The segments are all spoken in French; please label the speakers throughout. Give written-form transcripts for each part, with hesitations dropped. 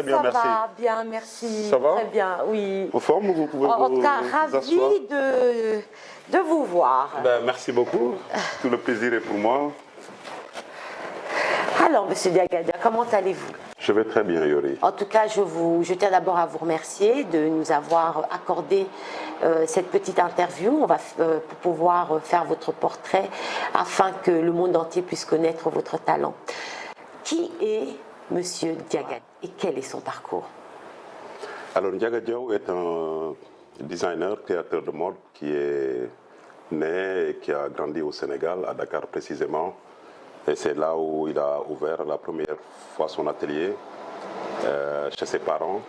Speaker 1: bien, merci.
Speaker 2: Ça va, bien, merci.
Speaker 1: Ça va?
Speaker 2: Très bien, oui.
Speaker 1: En forme, vous pouvez
Speaker 2: En tout cas,
Speaker 1: vous asseoir.
Speaker 2: ravi de vous voir.
Speaker 1: Ben, merci beaucoup. Tout le plaisir est pour moi.
Speaker 2: Alors, Monsieur Diagadia, comment allez-vous?
Speaker 1: Je vais très bien, Yori.
Speaker 2: En tout cas, je tiens d'abord à vous remercier de nous avoir accordé cette petite interview. On va pouvoir faire votre portrait afin que le monde entier puisse connaître votre talent. Qui est Monsieur Diagadia et quel est son parcours?
Speaker 1: Alors, Ndiaga Diaw est un designer, créateur de mode qui est né et qui a grandi au Sénégal, à Dakar précisément. Et c'est là où il a ouvert la première fois son atelier chez ses parents,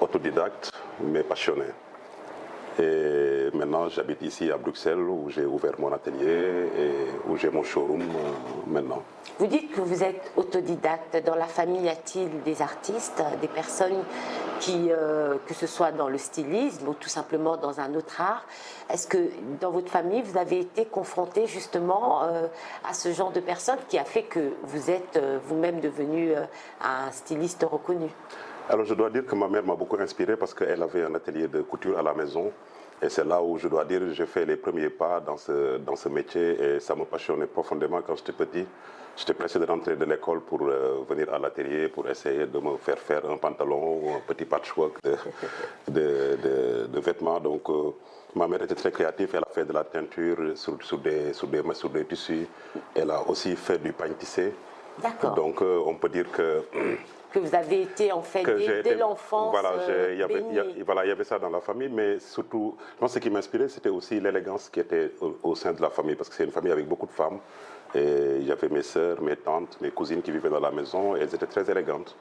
Speaker 1: autodidacte mais passionné. Et maintenant, j'habite ici à Bruxelles où j'ai ouvert mon atelier et où j'ai mon showroom maintenant.
Speaker 2: Vous dites que vous êtes autodidacte. Dans la famille, y a-t-il des artistes, des personnes qui, que ce soit dans le stylisme ou tout simplement dans un autre art, est-ce que dans votre famille, vous avez été confronté justement à ce genre de personnes qui a fait que vous êtes vous-même devenu un styliste reconnu?
Speaker 1: Alors je dois dire que ma mère m'a beaucoup inspiré parce qu'elle avait un atelier de couture à la maison. Et c'est là où je dois dire que j'ai fait les premiers pas dans ce métier et ça me passionnait profondément quand j'étais petit. J'étais pressé de rentrer de l'école pour venir à l'atelier pour essayer de me faire un pantalon ou un petit patchwork de vêtements. Donc ma mère était très créative, elle a fait de la teinture sur des tissus. Elle a aussi fait du pagne tissé.
Speaker 2: D'accord.
Speaker 1: Donc on peut dire que
Speaker 2: vous avez été en fait dès l'enfance
Speaker 1: voilà, il y avait ça dans la famille, mais surtout, je pense que ce qui m'inspirait, c'était aussi l'élégance qui était au sein de la famille, parce que c'est une famille avec beaucoup de femmes. Et il y avait mes sœurs, mes tantes, mes cousines qui vivaient dans la maison, et elles étaient très élégantes.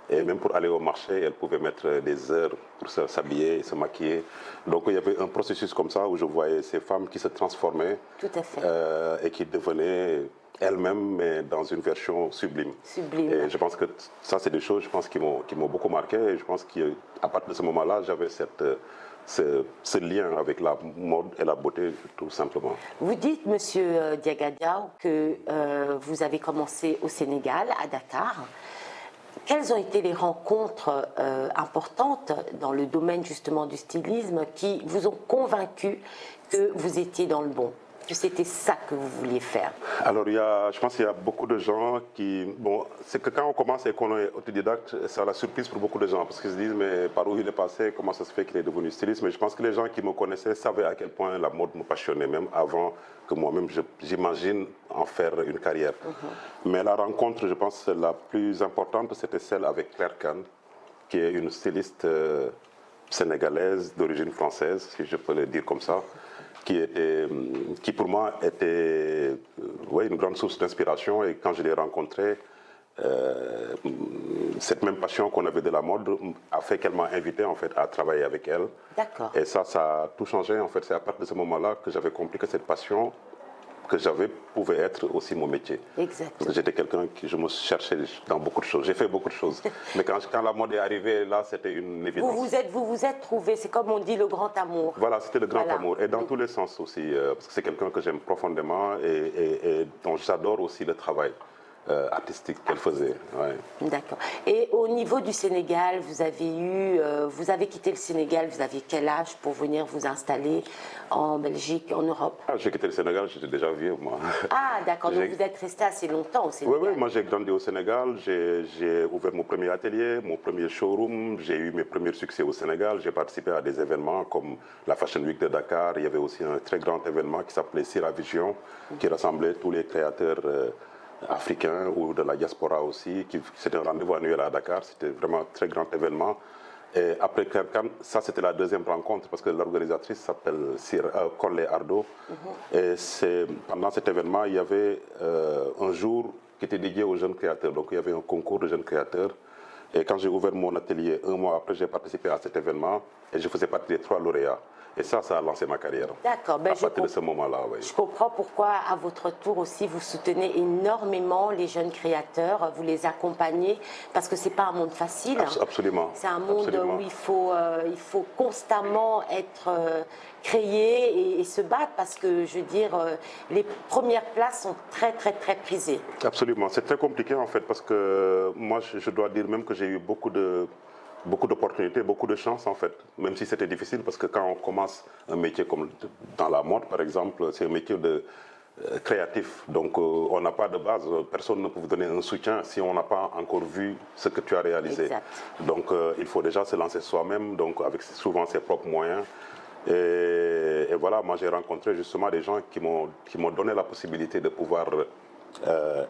Speaker 1: Et même pour aller au marché, elles pouvaient mettre des heures pour s'habiller, se maquiller. Donc il y avait un processus comme ça où je voyais ces femmes qui se transformaient.
Speaker 2: Tout à fait.
Speaker 1: Et qui devenaient elles-mêmes, mais dans une version sublime.
Speaker 2: Sublime.
Speaker 1: Et je pense que ça, c'est des choses, je pense, qui m'ont beaucoup marqué. Et je pense qu'à partir de ce moment-là, j'avais ce lien avec la mode et la beauté, tout simplement.
Speaker 2: Vous dites, Monsieur Diagadia, que vous avez commencé au Sénégal, à Dakar. Quelles ont été les rencontres importantes dans le domaine justement du stylisme qui vous ont convaincu que vous étiez dans le bon, que c'était ça que vous vouliez faire?
Speaker 1: Alors, je pense qu'il y a beaucoup de gens qui... Bon, c'est que quand on commence et qu'on est autodidacte, c'est la surprise pour beaucoup de gens parce qu'ils se disent, mais par où il est passé, comment ça se fait qu'il est devenu styliste? Mais je pense que les gens qui me connaissaient savaient à quel point la mode me passionnait, même avant que moi-même, j'imagine en faire une carrière. Mais la rencontre, je pense, la plus importante, c'était celle avec Claire Kane, qui est une styliste sénégalaise d'origine française, si je peux le dire comme ça. Qui pour moi était une grande source d'inspiration. Et quand je l'ai rencontrée, cette même passion qu'on avait de la mode a fait qu'elle m'a invité en fait, à travailler avec elle.
Speaker 2: D'accord.
Speaker 1: Et ça a tout changé. En fait. C'est à partir de ce moment-là que j'avais compris que cette passion que j'avais pouvait être aussi mon métier.
Speaker 2: Exactement.
Speaker 1: Parce que j'étais quelqu'un qui je me cherchais dans beaucoup de choses. J'ai fait beaucoup de choses. Mais quand la mode est arrivée, là, c'était une évidence.
Speaker 2: Vous vous êtes trouvé, c'est comme on dit, le grand amour.
Speaker 1: Voilà, c'était le grand amour. Et dans tous les sens aussi. Parce que c'est quelqu'un que j'aime profondément et dont j'adore aussi le travail artistique qu'elle faisait. Ouais.
Speaker 2: D'accord. Et au niveau du Sénégal, vous avez quitté le Sénégal, vous avez quel âge pour venir vous installer en Belgique, en Europe?
Speaker 1: J'ai quitté le Sénégal, j'étais déjà vieux, moi.
Speaker 2: Ah, d'accord, donc vous êtes resté assez longtemps au Sénégal.
Speaker 1: Oui, moi j'ai grandi au Sénégal, j'ai ouvert mon premier atelier, mon premier showroom, j'ai eu mes premiers succès au Sénégal, j'ai participé à des événements comme la Fashion Week de Dakar, il y avait aussi un très grand événement qui s'appelait Sira Vision, qui rassemblait tous les créateurs africains ou de la diaspora aussi. C'était un rendez-vous annuel à Dakar, c'était vraiment un très grand événement. Et après Claire Kane, ça c'était la deuxième rencontre parce que l'organisatrice s'appelle Collé Ardo. Et pendant cet événement, il y avait un jour qui était dédié aux jeunes créateurs. Donc il y avait un concours de jeunes créateurs. Et quand j'ai ouvert mon atelier, un mois après, j'ai participé à cet événement et je faisais partie des 3 lauréats. Et ça a lancé ma carrière.
Speaker 2: D'accord.
Speaker 1: À partir de ce moment-là, oui.
Speaker 2: Je comprends pourquoi, à votre tour aussi, vous soutenez énormément les jeunes créateurs, vous les accompagnez, parce que ce n'est pas un monde facile.
Speaker 1: Absolument.
Speaker 2: C'est un monde où il faut constamment être créé et se battre, parce que, je veux dire, les premières places sont très, très, très prisées.
Speaker 1: Absolument. C'est très compliqué, en fait, parce que moi, je dois dire même que j'ai eu beaucoup d'opportunités, beaucoup de chance en fait, même si c'était difficile parce que quand on commence un métier comme dans la mode par exemple, c'est un métier créatif, donc on n'a pas de base, personne ne peut vous donner un soutien si on n'a pas encore vu ce que tu as réalisé.
Speaker 2: Exact.
Speaker 1: Donc il faut déjà se lancer soi-même, donc avec souvent ses propres moyens. Et voilà, moi j'ai rencontré justement des gens qui m'ont donné la possibilité de pouvoir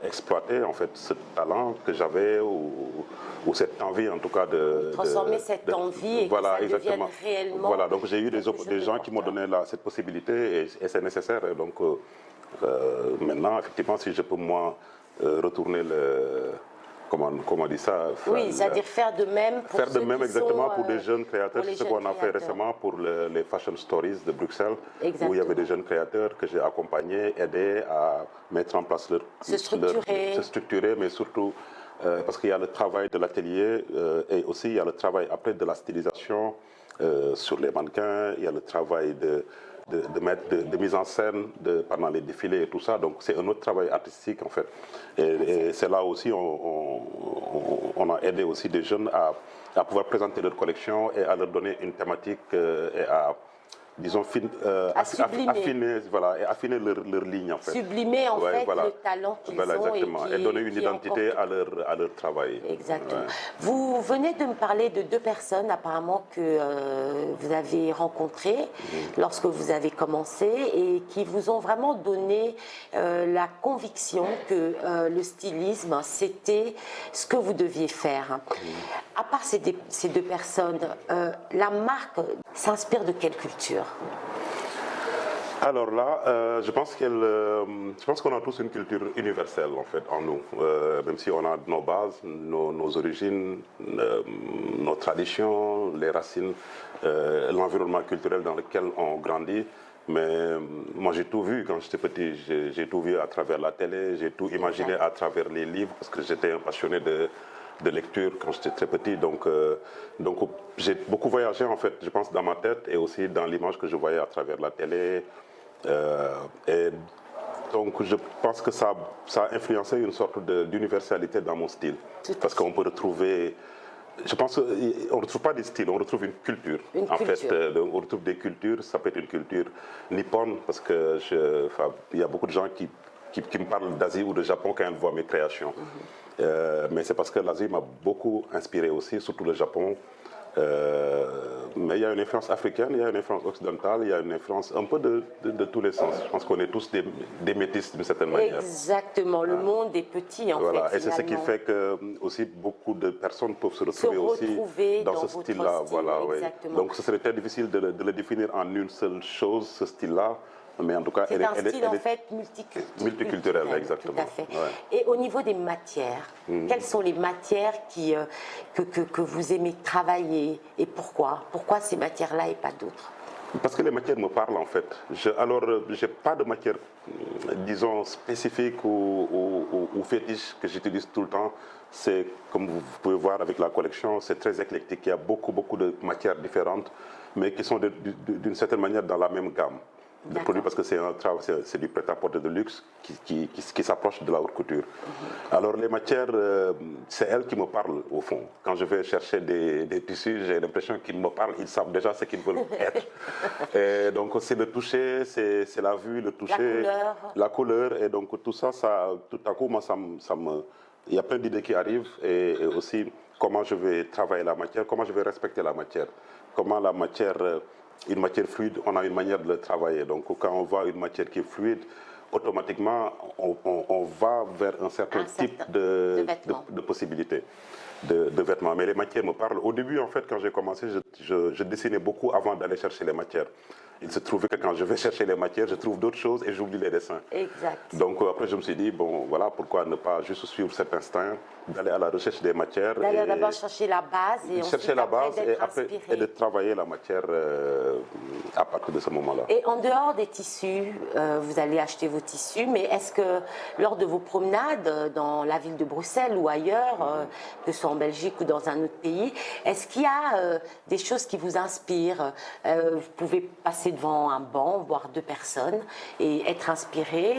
Speaker 1: exploiter en fait ce talent que j'avais ou cette envie en tout cas
Speaker 2: transformer cette envie et
Speaker 1: voilà,
Speaker 2: que ça devienne
Speaker 1: exactement.
Speaker 2: réellement.
Speaker 1: Voilà, donc j'ai eu des gens qui m'ont
Speaker 2: porteur.
Speaker 1: donné cette possibilité et c'est nécessaire. Et donc maintenant, effectivement, si je peux moi retourner comment on dit ça,
Speaker 2: Oui, c'est-à-dire faire de même pour
Speaker 1: faire de
Speaker 2: ceux
Speaker 1: même
Speaker 2: qui
Speaker 1: exactement
Speaker 2: sont,
Speaker 1: pour des jeunes créateurs. C'est ce qu'on a fait
Speaker 2: créateurs.
Speaker 1: récemment pour les Fashion Stories de Bruxelles,
Speaker 2: Exactement.
Speaker 1: où il y avait des jeunes créateurs que j'ai accompagnés, aidés à mettre en place
Speaker 2: Se structurer,
Speaker 1: mais surtout parce qu'il y a le travail de l'atelier et aussi il y a le travail après de la stylisation sur les mannequins, il y a le travail de mise en scène pendant les défilés et tout ça. Donc c'est un autre travail artistique en fait. Et c'est là aussi on a aidé aussi des jeunes à pouvoir présenter leur collection et à leur donner une thématique et à disons affiner, voilà, et affiner leur ligne en fait.
Speaker 2: Sublimer en fait
Speaker 1: voilà.
Speaker 2: le talent qu'ils
Speaker 1: Voilà,
Speaker 2: ont
Speaker 1: exactement. Et donner une identité à leur travail.
Speaker 2: Exactement.
Speaker 1: Ouais.
Speaker 2: Vous venez de me parler de deux personnes apparemment que vous avez rencontrées lorsque vous avez commencé et qui vous ont vraiment donné la conviction que le stylisme, c'était ce que vous deviez faire. À part ces deux personnes, la marque s'inspire de quelle culture?
Speaker 1: Alors là, je pense qu'on a tous une culture universelle en fait en nous, même si on a nos bases, nos origines, nos traditions, les racines, l'environnement culturel dans lequel on grandit. Mais moi j'ai tout vu quand j'étais petit, j'ai tout vu à travers la télé, j'ai tout imaginé à travers les livres parce que j'étais un passionné de lecture quand j'étais très petit. Donc j'ai beaucoup voyagé en fait, je pense, dans ma tête et aussi dans l'image que je voyais à travers la télé. Et donc je pense que ça a influencé une sorte d'universalité dans mon style. Parce qu'on peut retrouver, je pense qu'on ne retrouve pas des styles, on retrouve une culture. Fait, on retrouve des cultures, ça peut être une culture nippone, parce que il y a beaucoup de gens qui me parlent d'Asie ou de Japon quand ils voient mes créations. Mais c'est parce que l'Asie m'a beaucoup inspiré aussi, surtout le Japon. Mais il y a une influence africaine, il y a une influence occidentale, il y a une influence un peu de tous les sens. Je pense qu'on est tous des métis d'une certaine manière.
Speaker 2: Exactement, le monde est petit en fait.
Speaker 1: Et c'est ce qui fait que aussi beaucoup de personnes peuvent se retrouver aussi dans ce style-là. Voilà, donc ce serait très difficile de le définir en une seule chose, ce style-là. Mais en tout cas,
Speaker 2: c'est un style en fait multiculturel,
Speaker 1: exactement.
Speaker 2: Tout à fait. Et au niveau des matières, quelles sont les matières que vous aimez travailler et pourquoi? Pourquoi ces matières-là et pas d'autres?
Speaker 1: Parce que les matières me parlent en fait. Alors, je n'ai pas de matière, disons, spécifique ou fétiche que j'utilise tout le temps. C'est, comme vous pouvez voir avec la collection, c'est très éclectique. Il y a beaucoup de matières différentes, mais qui sont d'une certaine manière dans la même gamme de produits parce que c'est du prêt-à-porter de luxe qui s'approche de la haute couture. Alors les matières, c'est elles qui me parlent au fond. Quand je vais chercher des tissus, j'ai l'impression qu'ils me parlent, ils savent déjà ce qu'ils veulent être. Et donc c'est le toucher, c'est la vue, le toucher, la couleur. Et donc tout ça, tout à coup, moi, il y a plein d'idées qui arrivent et aussi comment je vais travailler la matière, comment je vais respecter la matière, comment la matière... Une matière fluide, on a une manière de le travailler. Donc quand on voit une matière qui est fluide, automatiquement on va vers un certain type de possibilités de vêtements. Mais les matières me parlent. Au début, en fait, quand j'ai commencé, je dessinais beaucoup avant d'aller chercher les matières. Il se trouvait que quand je vais chercher les matières, je trouve d'autres choses et j'oublie les dessins.
Speaker 2: Exact.
Speaker 1: Donc après, je me suis dit, bon, voilà, pourquoi ne pas juste suivre cet instinct, d'aller à la recherche des matières.
Speaker 2: D'aller d'abord chercher la base et
Speaker 1: chercher la base et de travailler la matière à partir de ce moment-là.
Speaker 2: Et en dehors des tissus, vous allez acheter vos tissus, mais est-ce que lors de vos promenades dans la ville de Bruxelles ou ailleurs, que ce soit en Belgique ou dans un autre pays. Est-ce qu'il y a des choses qui vous inspirent? Vous pouvez passer devant un banc, voir deux personnes et être inspiré,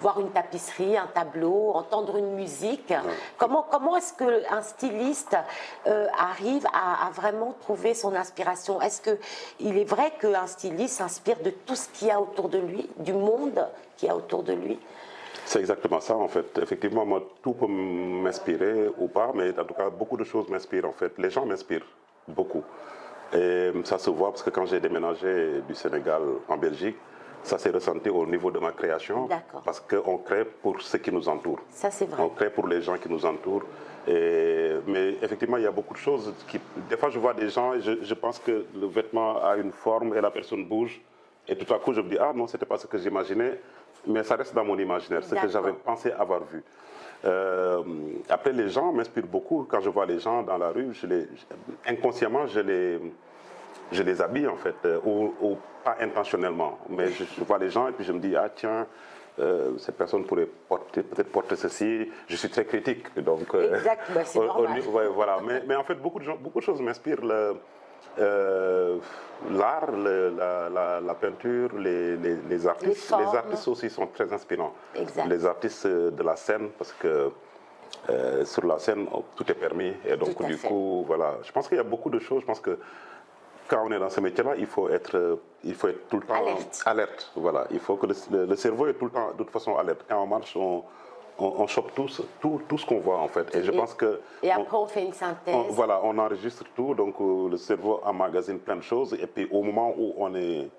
Speaker 2: voir une tapisserie, un tableau, entendre une musique. Comment est-ce qu'un styliste arrive à vraiment trouver son inspiration? Est-ce qu'il est vrai qu'un styliste s'inspire de tout ce qu'il y a autour de lui, du monde qu'il y a autour de lui?
Speaker 1: C'est exactement ça, en fait. Effectivement, moi, tout peut m'inspirer ou pas, mais en tout cas, beaucoup de choses m'inspirent, en fait. Les gens m'inspirent beaucoup. Et ça se voit parce que quand j'ai déménagé du Sénégal en Belgique, ça s'est ressenti au niveau de ma création. Parce qu'on crée pour ceux qui nous entourent.
Speaker 2: Ça, c'est vrai.
Speaker 1: On crée pour les gens qui nous entourent. Mais effectivement, il y a beaucoup de choses qui... Des fois, je vois des gens et je pense que le vêtement a une forme et la personne bouge. Et tout à coup, je me dis, ah non, ce n'était pas ce que j'imaginais. Mais ça reste dans mon imaginaire, ce que j'avais pensé avoir vu. Après, les gens m'inspirent beaucoup. Quand je vois les gens dans la rue, inconsciemment, je les habille, en fait, ou pas intentionnellement. Mais je vois les gens et puis je me dis, ah tiens, cette personne pourrait peut-être porter ceci. Je suis très critique. Donc,
Speaker 2: exact, c'est normal.
Speaker 1: Voilà. Mais en fait, beaucoup de choses m'inspirent. L'art, la peinture, les artistes. Les artistes aussi sont très inspirants.
Speaker 2: Exact.
Speaker 1: Les artistes de la scène, parce que sur la scène, tout est permis. Et donc, du coup, voilà. Je pense qu'il y a beaucoup de choses. Je pense que quand on est dans ce métier-là, il faut être tout le temps alerte. Voilà. Il faut que le cerveau est tout le temps, de toute façon, alerte. Quand on marche, on chope tout ce qu'on voit, en fait. Et je pense que...
Speaker 2: Et après, on fait une synthèse.
Speaker 1: Voilà, on enregistre tout, donc le cerveau emmagasine plein de choses. Et puis, au moment où on est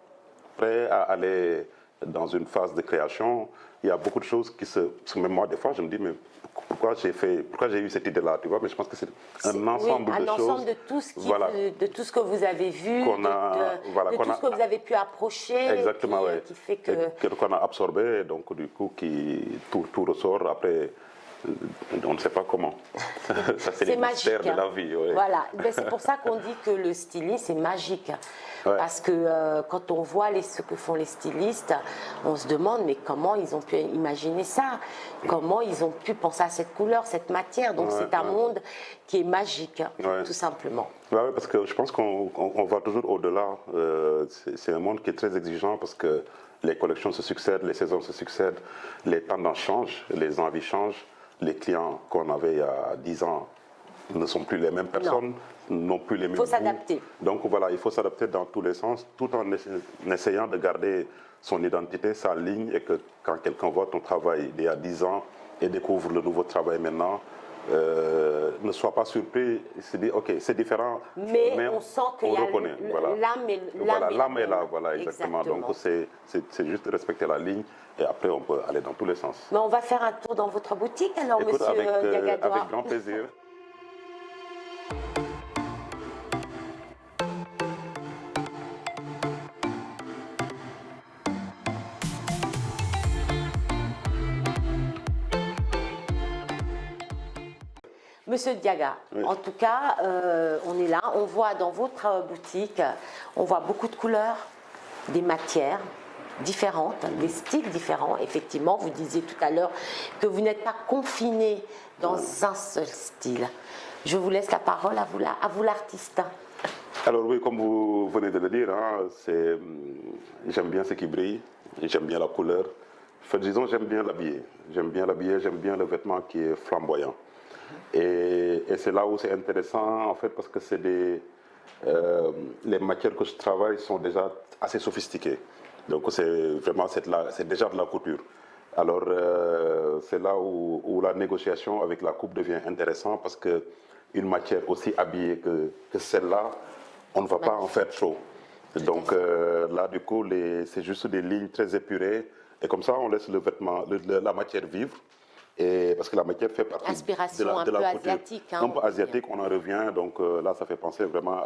Speaker 1: prêt à aller dans une phase de création, il y a beaucoup de choses qui même moi, des fois, je me dis, mais pourquoi j'ai eu cette idée-là, tu vois? Mais je pense que c'est un ensemble de choses.
Speaker 2: Un ensemble de tout ce que vous avez vu, de tout ce que vous avez pu approcher.
Speaker 1: Exactement,
Speaker 2: qui fait que...
Speaker 1: qu'on a absorbé, donc du coup, tout ressort après... On ne sait pas comment. Ça, c'est les mystères de la vie. Ouais.
Speaker 2: Voilà, c'est pour ça qu'on dit que le styliste, c'est magique. Parce que quand on voit ce que font les stylistes, on se demande, mais comment ils ont pu imaginer ça? Comment ils ont pu penser à cette couleur, cette matière? Donc c'est un monde qui est magique, tout simplement.
Speaker 1: Oui, parce que je pense qu'on va toujours au-delà. C'est un monde qui est très exigeant parce que les collections se succèdent, les saisons se succèdent, les tendances changent, les envies changent. Les clients qu'on avait il y a 10 ans ne sont plus les mêmes personnes, n'ont plus les mêmes goûts.
Speaker 2: Il faut s'adapter.
Speaker 1: Donc voilà, il faut s'adapter dans tous les sens, tout en essayant de garder son identité, sa ligne, et que quand quelqu'un voit ton travail il y a 10 ans et découvre le nouveau travail maintenant, ne soit pas surpris, se dit ok, c'est différent,
Speaker 2: mais on sent qu'il y a
Speaker 1: l'âme est là, voilà, exactement. Donc c'est juste respecter la ligne et après on peut aller dans tous les sens.
Speaker 2: Mais on va faire un tour dans votre boutique alors,
Speaker 1: écoute,
Speaker 2: monsieur Diagadoua.
Speaker 1: Avec grand plaisir.
Speaker 2: Monsieur Diaga, en tout cas, on est là, on voit dans votre boutique, on voit beaucoup de couleurs, des matières différentes, des styles différents. Effectivement, vous disiez tout à l'heure que vous n'êtes pas confiné dans un seul style. Je vous laisse la parole à vous l'artiste.
Speaker 1: Alors oui, comme vous venez de le dire, hein, j'aime bien ce qui brille, j'aime bien la couleur. Enfin, disons, j'aime bien l'habiller, j'aime bien le vêtement qui est flamboyant. Et c'est là où c'est intéressant, en fait, parce que les matières que je travaille sont déjà assez sophistiquées. Donc c'est déjà de la couture. Alors c'est là où la négociation avec la coupe devient intéressante, parce qu'une matière aussi habillée que celle-là, on ne va pas en faire trop. Donc là, du coup, c'est juste des lignes très épurées. Et comme ça, on laisse le vêtement, la matière vivre. Et parce que la matière fait partie
Speaker 2: inspiration
Speaker 1: de la couture.
Speaker 2: asiatique.
Speaker 1: Un peu asiatique, on en revient. Donc là, ça fait penser vraiment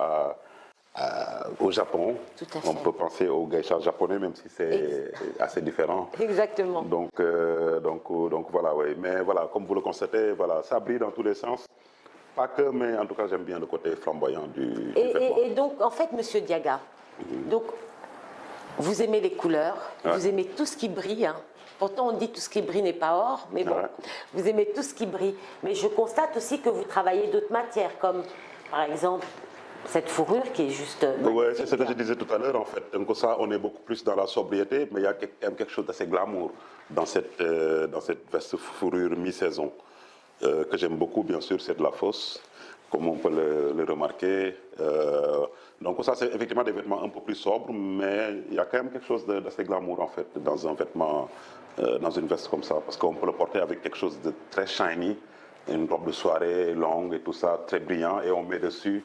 Speaker 1: au Japon.
Speaker 2: Tout à fait.
Speaker 1: On peut penser au geisha japonais, même si c'est assez différent.
Speaker 2: Exactement.
Speaker 1: Donc voilà, oui. Mais voilà, comme vous le constatez, voilà, ça brille dans tous les sens. Pas que, mais en tout cas, j'aime bien le côté flamboyant du vêtement.
Speaker 2: Et donc, en fait, monsieur Diaga, donc, Vous aimez les couleurs,
Speaker 1: Ouais.
Speaker 2: vous aimez tout ce qui brille. Hein. Pourtant, on dit tout ce qui brille n'est pas or, mais bon,
Speaker 1: Ouais.
Speaker 2: vous aimez tout ce qui brille. Mais je constate aussi que vous travaillez d'autres matières, comme par exemple cette fourrure qui est juste
Speaker 1: Oui,
Speaker 2: magnifique.
Speaker 1: c'est ce que je disais tout à l'heure en fait. Donc ça, on est beaucoup plus dans la sobriété, mais il y a quand même quelque chose d'assez glamour dans cette veste fourrure mi-saison que j'aime beaucoup, bien sûr, c'est de la fosse, comme on peut le remarquer. Donc ça, c'est effectivement des vêtements un peu plus sobres, mais il y a quand même quelque chose d'assez glamour en fait dans un vêtement, dans une veste comme ça, parce qu'on peut le porter avec quelque chose de très shiny, une robe de soirée longue et tout ça, très brillant, et on met dessus.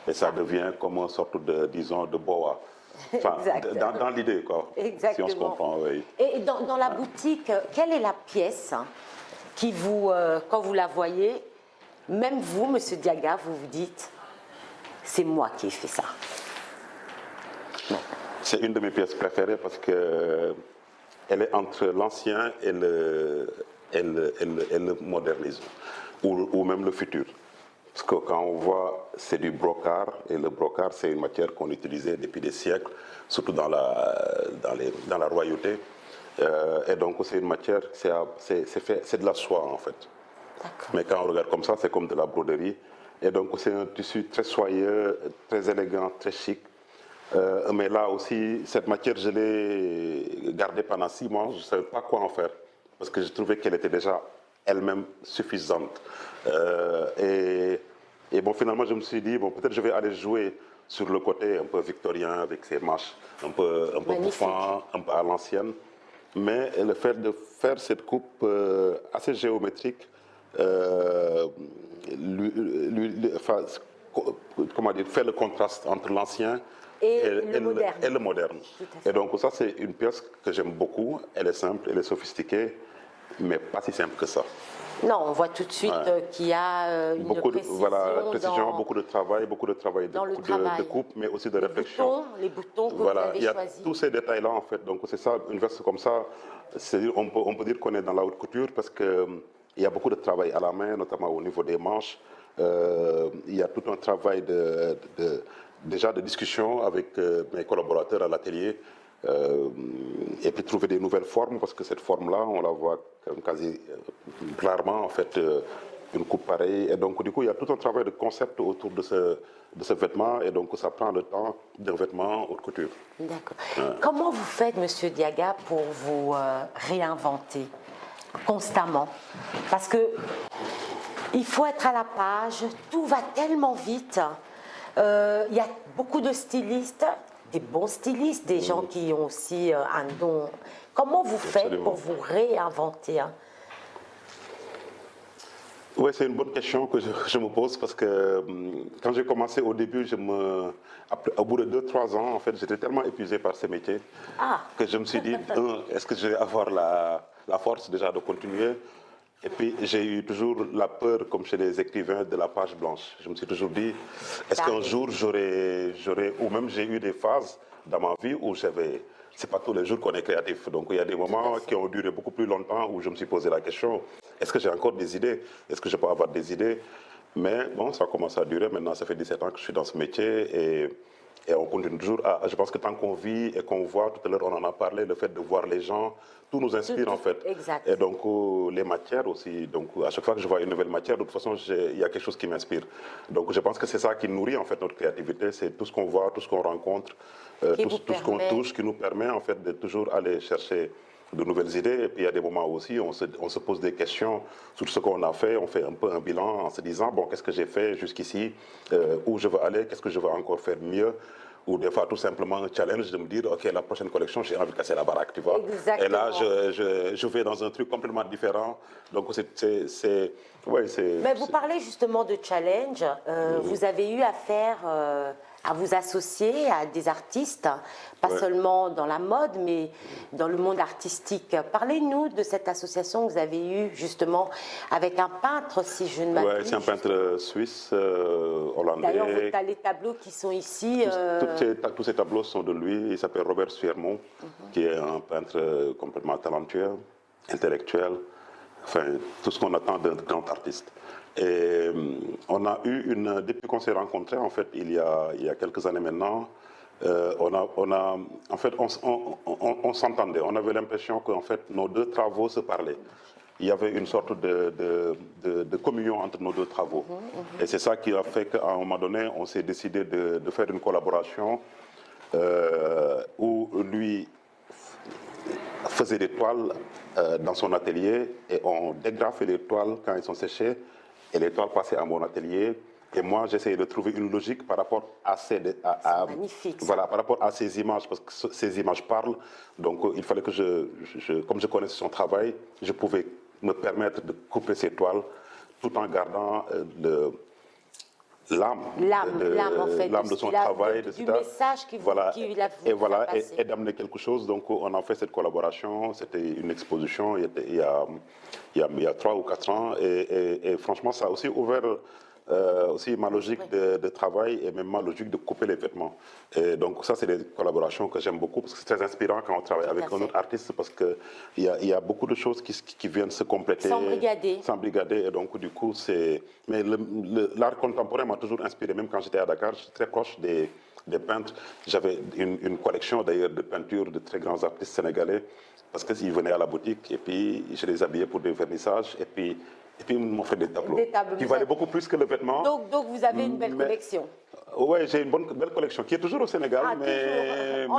Speaker 1: Et ça devient comme une sorte de, disons, de boa. Enfin,
Speaker 2: Exact.
Speaker 1: dans l'idée, quoi.
Speaker 2: Exactement.
Speaker 1: Si on se comprend, oui.
Speaker 2: Et dans la boutique, quelle est la pièce qui vous, quand vous la voyez, même vous, Monsieur Diaga, vous vous dites, c'est moi qui ai fait ça.
Speaker 1: C'est une de mes pièces préférées parce que elle est entre l'ancien et le modernisme, ou même le futur. Parce que quand on voit, c'est du brocart, et le brocart, c'est une matière qu'on utilisait depuis des siècles, surtout dans la royauté. Et donc, c'est une matière, c'est de la soie, en fait. Mais quand on regarde comme ça, c'est comme de la broderie. Et donc, c'est un tissu très soyeux, très élégant, très chic. Mais là aussi, cette matière, je l'ai gardée pendant 6 mois. Je ne savais pas quoi en faire. Parce que je trouvais qu'elle était déjà elle-même suffisante. Et bon, finalement, je me suis dit, bon, peut-être je vais aller jouer sur le côté un peu victorien, avec ses manches un peu bouffant, un peu à l'ancienne. Mais le fait de faire cette coupe assez géométrique, enfin, comment dire, fait le contraste entre l'ancien
Speaker 2: et le
Speaker 1: moderne. Et donc ça, c'est une pièce que j'aime beaucoup. Elle est simple, elle est sophistiquée, mais pas si simple que ça.
Speaker 2: Non, on voit tout de suite qu'il y a une précision,
Speaker 1: beaucoup de travail de coupe, mais aussi de réflexion.
Speaker 2: Les boutons que vous avez choisis.
Speaker 1: Il y a tous ces détails-là, en fait. Donc c'est ça, une veste comme ça, on peut dire qu'on est dans la haute couture parce qu'il y a beaucoup de travail à la main, notamment au niveau des manches. Il y a tout un travail déjà de discussion avec mes collaborateurs à l'atelier. Et puis trouver des nouvelles formes, parce que cette forme-là, on la voit quasi clairement, en fait, une coupe pareille. Et donc, du coup, il y a tout un travail de concept autour de ce vêtement, et donc ça prend le temps d'un vêtement haute couture.
Speaker 2: D'accord. Comment vous faites, Monsieur Diaga, pour vous réinventer constamment? Parce que il faut être à la page, tout va tellement vite. Il y a beaucoup de stylistes, des bons stylistes, des gens qui ont aussi un don. Comment vous faites pour vous réinventer?
Speaker 1: Oui, c'est une bonne question que je me pose parce que quand j'ai commencé au début, au bout de 2-3 ans, en fait, j'étais tellement épuisé par ce métier que je me suis dit, est-ce que je vais avoir la force déjà de continuer? Et puis j'ai eu toujours la peur, comme chez les écrivains, de la page blanche. Je me suis toujours dit, est-ce qu'un jour ou même j'ai eu des phases dans ma vie où c'est pas tous les jours qu'on est créatif. Donc il y a des moments qui ont duré beaucoup plus longtemps où je me suis posé la question, est-ce que j'ai encore des idées? Est-ce que je peux avoir des idées? Mais bon, ça commence à durer. Maintenant, ça fait 17 ans que je suis dans ce métier et on continue toujours je pense que tant qu'on vit et qu'on voit, tout à l'heure on en a parlé, le fait de voir les gens, tout nous inspire en fait.
Speaker 2: Exact.
Speaker 1: Et donc les matières aussi, donc à chaque fois que je vois une nouvelle matière, de toute façon il y a quelque chose qui m'inspire. Donc je pense que c'est ça qui nourrit en fait notre créativité, c'est tout ce qu'on voit, tout ce qu'on rencontre, tout ce qu'on touche, qui nous permet en fait de toujours aller chercher de nouvelles idées. Et puis il y a des moments aussi où on se pose des questions sur ce qu'on a fait, on fait un peu un bilan en se disant, bon, qu'est-ce que j'ai fait jusqu'ici, où je veux aller, qu'est-ce que je veux encore faire mieux, ou des fois tout simplement un challenge de me dire, ok, la prochaine collection, j'ai envie de casser la baraque, tu vois.
Speaker 2: Exactement.
Speaker 1: Et là, je vais dans un truc complètement différent. Donc
Speaker 2: Mais vous parlez justement de challenge, vous avez eu affaire à vous associer à des artistes, pas seulement dans la mode, mais dans le monde artistique. Parlez-nous de cette association que vous avez eue justement avec un peintre, si je ne m'abuse.
Speaker 1: Oui, c'est un peintre suisse, hollandais.
Speaker 2: D'ailleurs, vous avez les tableaux qui sont ici.
Speaker 1: Tous ces tableaux sont de lui. Il s'appelle Robert Suermont, qui est un peintre complètement talentueux, intellectuel, enfin tout ce qu'on attend d'un grand artiste. Et on a eu depuis qu'on s'est rencontrés, en fait, il y a quelques années maintenant, En fait, on s'entendait. On avait l'impression qu'en fait, nos deux travaux se parlaient. Il y avait une sorte de communion entre nos deux travaux. Et c'est ça qui a fait qu'à un moment donné, on s'est décidé de faire une collaboration où lui faisait des toiles dans son atelier et on dégrafait les toiles quand elles sont séchées et les toiles passaient à mon atelier. Et moi, j'essayais de trouver une logique par rapport à
Speaker 2: magnifique,
Speaker 1: voilà, par rapport à ces images, parce que ces images parlent. Donc, il fallait que comme je connaissais son travail, je pouvais me permettre de couper ces toiles tout en gardant l'âme
Speaker 2: en fait,
Speaker 1: de son travail,
Speaker 2: du message qu'il
Speaker 1: voilà,
Speaker 2: a voulu
Speaker 1: et voilà,
Speaker 2: faire passer.
Speaker 1: et d'amener quelque chose. Donc, on a fait cette collaboration. C'était une exposition il y a 3 ou 4 ans. Et franchement, ça a aussi ouvert aussi ma logique de travail et même ma logique de couper les vêtements. Et donc, ça, c'est des collaborations que j'aime beaucoup parce que c'est très inspirant quand on travaille avec un autre artiste parce qu'il y a beaucoup de choses qui viennent se compléter.
Speaker 2: Sans brigader.
Speaker 1: Sans brigader. Et donc, du coup, c'est. Mais l'art contemporain m'a toujours inspiré. Même quand j'étais à Dakar, je suis très proche des peintres. J'avais une collection d'ailleurs de peintures de très grands artistes sénégalais parce qu'ils venaient à la boutique et puis je les habillais pour des vernissages et puis ils m'ont fait des tableaux qui valaient beaucoup plus que le vêtement.
Speaker 2: Donc vous avez une belle collection.
Speaker 1: Oui, j'ai une belle collection qui est toujours au Sénégal,
Speaker 2: en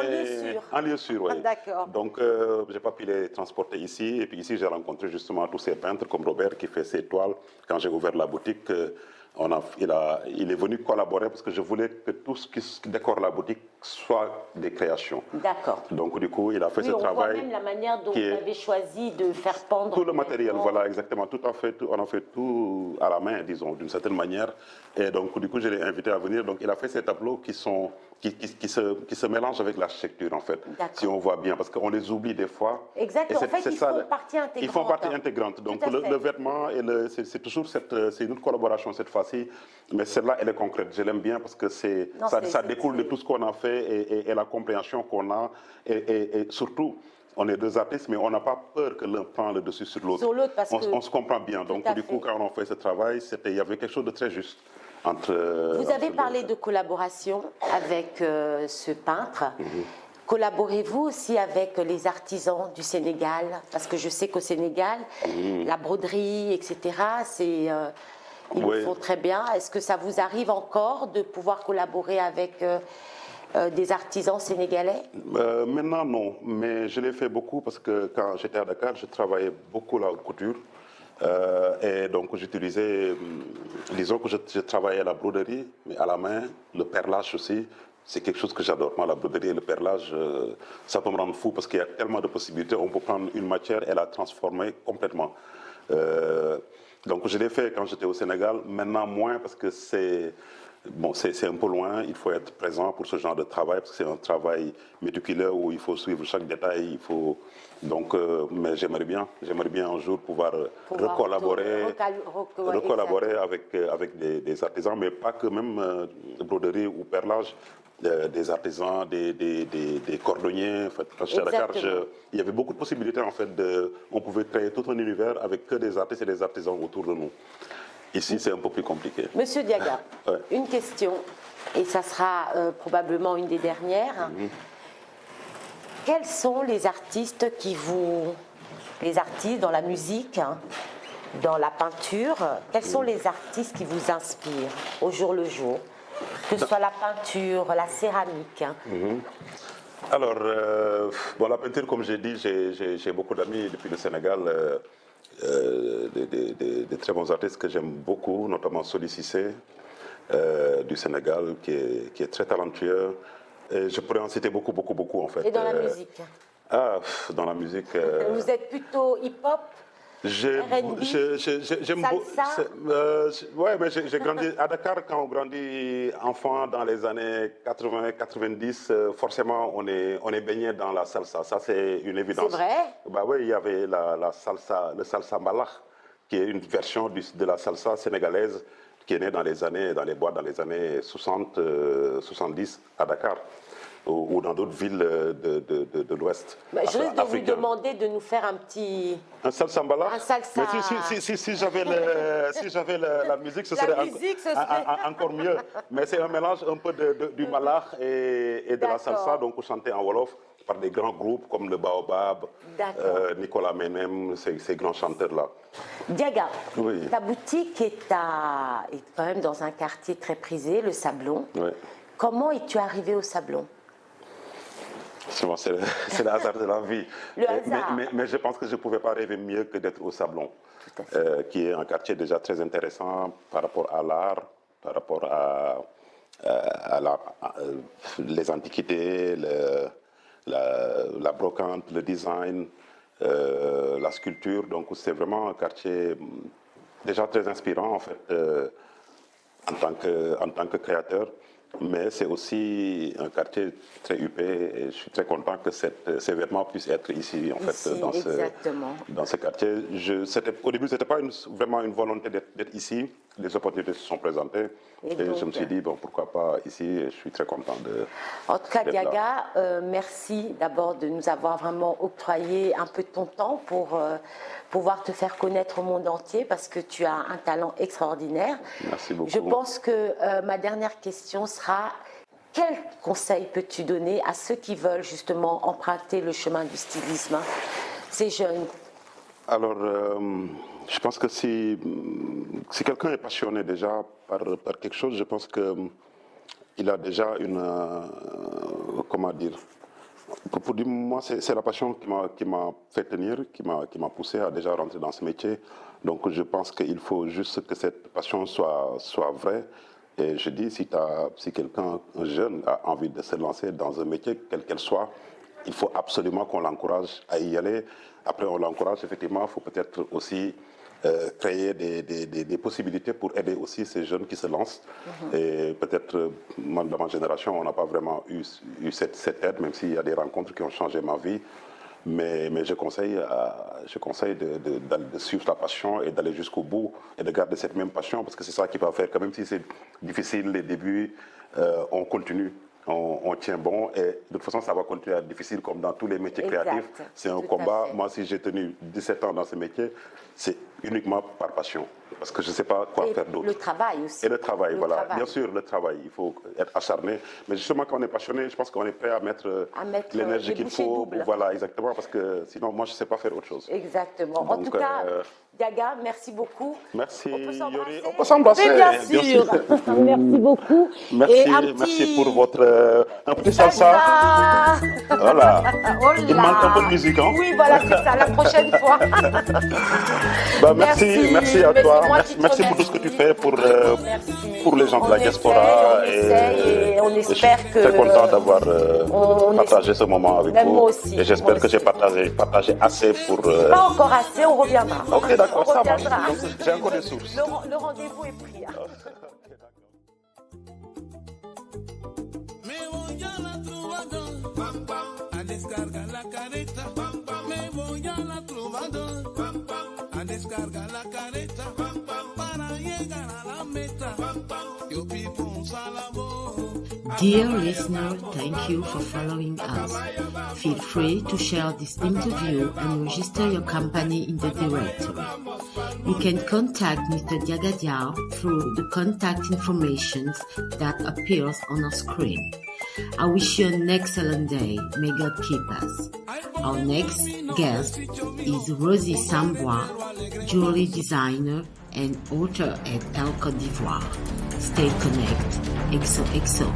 Speaker 2: lieu sûr.
Speaker 1: En lieu sûr, oui.
Speaker 2: D'accord.
Speaker 1: Donc, je n'ai pas pu les transporter ici. Et puis ici, j'ai rencontré justement tous ces peintres comme Robert qui fait ses toiles. Quand j'ai ouvert la boutique, il est venu collaborer parce que je voulais que tout ce qui décore la boutique soit des créations.
Speaker 2: D'accord.
Speaker 1: Donc, du coup, il a fait ce travail.
Speaker 2: On voit même la manière dont vous avez choisi de faire pendre.
Speaker 1: Tout le matériel, voilà, exactement. On a fait tout à la main, disons, d'une certaine manière. Et donc, du coup, je l'ai invité à venir. Donc, il a fait ces tableaux qui se mélangent avec l'architecture, en fait. Si on voit bien, parce qu'on les oublie des fois.
Speaker 2: Exactement. En fait, ils font partie intégrante.
Speaker 1: Ils font partie intégrante. Donc, le vêtement, c'est toujours c'est une autre collaboration cette fois-ci. Mais celle-là, elle est concrète. Je l'aime bien parce que ça découle de tout ce qu'on a fait et la compréhension qu'on a. Et surtout, on est deux artistes, mais on n'a pas peur que l'un prenne le dessus sur l'autre. On se comprend bien. Donc, du coup, quand on fait ce travail, il y avait quelque chose de très juste.
Speaker 2: Vous avez parlé de collaboration avec ce peintre. Collaborez-vous aussi avec les artisans du Sénégal? Parce que je sais qu'au Sénégal, la broderie, etc., ils le font très bien. Est-ce que ça vous arrive encore de pouvoir collaborer avec des artisans sénégalais?
Speaker 1: Maintenant, non. Mais je l'ai fait beaucoup parce que quand j'étais à Dakar, je travaillais beaucoup la couture. Et donc, j'utilisais, disons que je travaillais à la broderie, mais à la main, le perlage aussi. C'est quelque chose que j'adore. Moi, la broderie et le perlage, ça peut me rendre fou parce qu'il y a tellement de possibilités. On peut prendre une matière et la transformer complètement. Donc, je l'ai fait quand j'étais au Sénégal. Maintenant, moins parce que c'est un peu loin. Il faut être présent pour ce genre de travail parce que c'est un travail méticuleux où il faut suivre chaque détail. Mais j'aimerais bien un jour pouvoir recollaborer avec des artisans, mais pas que même broderie ou perlage. Des artisans, des cordonniers. En fait, quand j'étais à Dakar, il y avait beaucoup de possibilités. En fait, on pouvait créer tout un univers avec que des artistes et des artisans autour de nous. Ici, c'est un peu plus compliqué.
Speaker 2: Monsieur Diaga, une question, et ça sera probablement une des dernières. Quels sont les artistes les artistes dans la musique, dans la peinture, quels sont les artistes qui vous inspirent au jour le jour? Que ce soit la peinture, la céramique.
Speaker 1: Alors, la peinture, comme j'ai dit, j'ai beaucoup d'amis depuis le Sénégal, des très bons artistes que j'aime beaucoup, notamment Soli Cissé du Sénégal, qui est très talentueux. Et je pourrais en citer beaucoup, en fait.
Speaker 2: Et dans la musique?
Speaker 1: Dans la musique...
Speaker 2: Vous êtes plutôt hip-hop?
Speaker 1: J'aime beaucoup. Ouais, mais j'ai grandi à Dakar. Quand on grandit enfant dans les années 80-90, forcément on est baigné dans la salsa. Ça, c'est une évidence.
Speaker 2: C'est vrai?
Speaker 1: Bah oui, il y avait la salsa, le salsa mbalax, qui est une version de la salsa sénégalaise qui est née dans les boîtes dans les années 60, 70 à Dakar. ou dans d'autres villes de l'Ouest
Speaker 2: Je risque de vous
Speaker 1: africain.
Speaker 2: demander de nous faire un petit...
Speaker 1: Un salsa mbala.
Speaker 2: Un salsa.
Speaker 1: Mais si j'avais la musique, ce serait,
Speaker 2: musique, ce serait...
Speaker 1: encore mieux. Mais c'est un mélange un peu du malach et de la salsa, donc chanté en Wolof par des grands groupes comme le Baobab, Nicolas Menem, ces grands chanteurs-là.
Speaker 2: Diaga,
Speaker 1: Oui.
Speaker 2: ta boutique est quand même dans un quartier très prisé, le Sablon.
Speaker 1: Oui.
Speaker 2: Comment es-tu arrivé au Sablon?
Speaker 1: C'est le hasard de la vie.
Speaker 2: Le hasard.
Speaker 1: Mais je pense que je ne pouvais pas rêver mieux que d'être au Sablon,
Speaker 2: Tout à fait.
Speaker 1: qui est un quartier déjà très intéressant par rapport à l'art, par rapport à les antiquités, la brocante, le design, la sculpture. Donc c'est vraiment un quartier déjà très inspirant en fait en tant que créateur. Mais c'est aussi un quartier très huppé et je suis très content que ces vêtements puissent être ici, en fait, dans ce quartier. Au début, ce n'était pas vraiment une volonté d'être ici. Les opportunités se sont présentées et je me suis dit, bon, pourquoi pas ici, et je suis très content de...
Speaker 2: En tout cas, Diaga, merci d'abord de nous avoir vraiment octroyé un peu de ton temps pour pouvoir te faire connaître au monde entier parce que tu as un talent extraordinaire.
Speaker 1: Merci beaucoup.
Speaker 2: Je pense que ma dernière question sera, quel conseil peux-tu donner à ceux qui veulent justement emprunter le chemin du stylisme, ces jeunes?
Speaker 1: Alors, je pense que si quelqu'un est passionné déjà par quelque chose, je pense qu'il a déjà comment dire, pour dire, moi, c'est la passion qui m'a fait tenir, qui m'a poussé à déjà rentrer dans ce métier. Donc, je pense qu'il faut juste que cette passion soit vraie. Et je dis, si quelqu'un, un jeune, a envie de se lancer dans un métier, quel qu'elle soit, il faut absolument qu'on l'encourage à y aller. Après, on l'encourage, effectivement, il faut peut-être aussi créer des possibilités pour aider aussi ces jeunes qui se lancent. Et peut-être, dans ma génération, on n'a pas vraiment eu cette aide, même s'il y a des rencontres qui ont changé ma vie. Mais je conseille de suivre la passion et d'aller jusqu'au bout et de garder cette même passion parce que c'est ça qui va faire, quand même si c'est difficile les débuts, on continue. On tient bon et de toute façon ça va continuer à être difficile comme dans tous les métiers créatifs. C'est un combat. Moi, si j'ai tenu 17 ans dans ce métier, c'est uniquement par passion parce que je ne sais pas quoi faire d'autre.
Speaker 2: Le travail aussi.
Speaker 1: Et le travail, voilà. Bien sûr, le travail, il faut être acharné. Mais justement, quand on est passionné, je pense qu'on est prêt à mettre l'énergie qu'il faut.
Speaker 2: Doubles.
Speaker 1: Voilà, exactement, parce que sinon, moi, je ne sais pas faire autre chose.
Speaker 2: Exactement. Donc, en tout cas, Diaga, merci beaucoup.
Speaker 1: Merci,
Speaker 2: Yori.
Speaker 1: On peut s'embrasser.
Speaker 2: Bien sûr. Merci beaucoup.
Speaker 1: Merci pour votre un petit salsa. Voilà.
Speaker 2: Oh
Speaker 1: il manque un peu de musique, hein?
Speaker 2: Oui, voilà, c'est ça, la prochaine fois.
Speaker 1: Merci à toi. Merci pour tout ce que tu fais pour les gens de la diaspora.
Speaker 2: On espère que...
Speaker 1: Je suis très content d'avoir partagé ce moment avec vous.
Speaker 2: Moi aussi.
Speaker 1: Et j'espère que j'ai partagé assez pour...
Speaker 2: Pas encore assez, on reviendra.
Speaker 1: Ok, d'accord, ça marche. J'ai encore des sources.
Speaker 2: Le rendez-vous est pris.
Speaker 3: Descarga la careta, me voy a la Trovador, a descargar la careta, para llegar a la meta, yo pipo un salabo.
Speaker 4: Dear listener, thank you for following us. Feel free to share this interview and register your company in the directory. You can contact Mr. Diaga Diao through the contact information that appears on our screen. I wish you an excellent day. May God keep us. Our next guest is Rosie Sambois, jewelry designer and author at El Côte d'Ivoire. Stay connected. XOXO.